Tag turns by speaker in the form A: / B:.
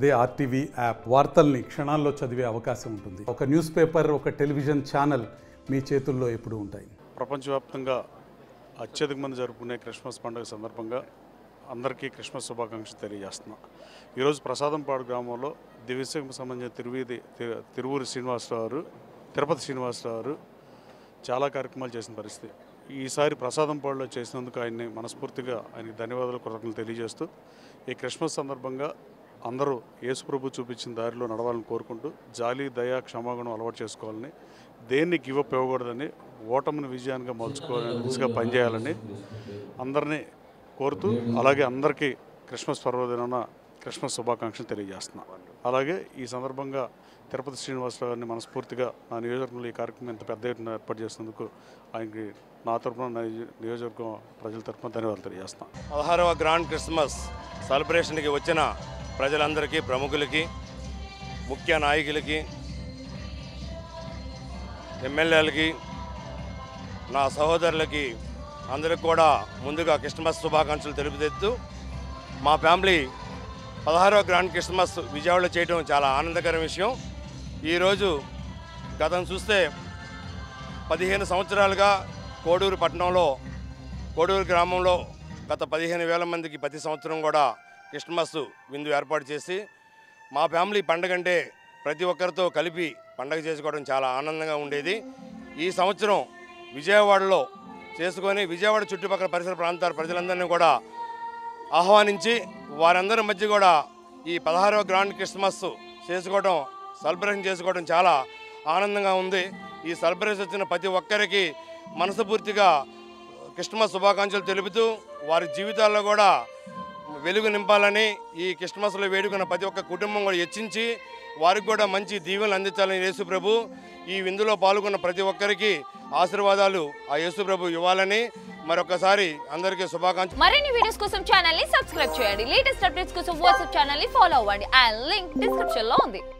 A: అదే RTV app వార్తల్ని క్షణాల్లో చదివే అవకాశం ఉంటుంది. ఒక న్యూస్ పేపర్, ఒక టెలివిజన్ ఛానల్ మీ చేతుల్లో ఎప్పుడూ ఉంటాయి.
B: ప్రపంచవ్యాప్తంగా అత్యధిక మంది జరుపుకునే క్రిస్మస్ పండుగ సందర్భంగా అందరికీ క్రిస్మస్ శుభాకాంక్షలు తెలియజేస్తున్నాం. ఈరోజు ప్రసాదంపాడు గ్రామంలో దివ్యసేవకు సంబంధించిన తిరువూరి శ్రీనివాసరావు గారు, తిరుపతి శ్రీనివాసరావు గారు చాలా కార్యక్రమాలు చేసిన పరిస్థితి. ఈసారి ప్రసాదంపాడులో చేసినందుకు ఆయన్ని మనస్ఫూర్తిగా ఆయనకి ధన్యవాదాలు, కృతజ్ఞతలు తెలియజేస్తూ ఈ క్రిస్మస్ సందర్భంగా అందరూ యేసుప్రభు చూపించిన దారిలో నడవాలని కోరుకుంటూ జాలి, దయ, క్షమాగుణం అలవాటు చేసుకోవాలని, దేన్ని గివప్ ఇవ్వకూడదని, ఓటమిని విజయానికి మలుచుకోవాలని దిశగా పనిచేయాలని అందరినీ కోరుతూ, అలాగే అందరికీ క్రిస్మస్ పర్వదినాన క్రిస్మస్ శుభాకాంక్షలు తెలియజేస్తున్నాం. అలాగే ఈ సందర్భంగా తిరుపతి శ్రీనివాసరావు గారిని మనస్ఫూర్తిగా నా నియోజకవర్గంలో ఈ కార్యక్రమం ఇంత పెద్ద ఎత్తున ఏర్పాటు చేసినందుకు ఆయనకి నా తరఫున, నా నియోజకవర్గం ప్రజల తరఫున ధన్యవాదాలు తెలియజేస్తున్నాం.
C: 16వ గ్రాండ్ క్రిస్మస్ సెలబ్రేషన్కి వచ్చిన ప్రజలందరికీ, ప్రముఖులకి, ముఖ్య నాయకులకి, ఎమ్మెల్యేలకి, నా సహోదరులకి అందరికి కూడా ముందుగా క్రిస్మస్ శుభాకాంక్షలు తెలుపుతూ, మా ఫ్యామిలీ 16వ గ్రాండ్ క్రిస్మస్ విజయవాడలో చేయడం చాలా ఆనందకర విషయం. ఈరోజు గతం చూస్తే 15 సంవత్సరాలుగా కోడూరు పట్టణంలో, కోడూరు గ్రామంలో గత 15,000 మందికి ప్రతి సంవత్సరం కూడా క్రిస్మస్ విందు ఏర్పాటు చేసి, మా ఫ్యామిలీ పండగ అంటే ప్రతి ఒక్కరితో కలిపి పండగ చేసుకోవడం చాలా ఆనందంగా ఉండేది. ఈ సంవత్సరం విజయవాడలో చేసుకొని విజయవాడ చుట్టుపక్కల పరిసర ప్రాంతాల ప్రజలందరినీ కూడా ఆహ్వానించి వారందరి మధ్య కూడా ఈ 16వ గ్రాండ్ క్రిస్మస్ చేసుకోవడం, సెలబ్రేషన్ చేసుకోవడం చాలా ఆనందంగా ఉంది. ఈ సెలబ్రేషన్ వచ్చిన ప్రతి ఒక్కరికి మనస్ఫూర్తిగా క్రిస్మస్ శుభాకాంక్షలు తెలుపుతూ, వారి జీవితాల్లో కూడా వెలుగు నింపాలని, ఈ క్రిస్మస్లో వేడుకున్న ప్రతి ఒక్క కుటుంబం కూడా హెచ్చించి వారికి కూడా మంచి దీవెనలు అందించాలని యేసు ప్రభు ఈ విందులో పాల్గొన్న ప్రతి ఒక్కరికి ఆశీర్వాదాలు ఆ యేసు ప్రభు ఇవ్వాలని మరొకసారి అందరికీ శుభాకాంక్షలు.
D: మరిన్ని వీడియోస్ కోసం ఛానల్ ని సబ్స్క్రైబ్ చేయండి. లేటెస్ట్ అప్డేట్స్ కోసం వాట్సాప్ ఛానల్ ని ఫాలో అవ్వండి. ఆ లింక్ డిస్క్రిప్షన్ లో ఉంది.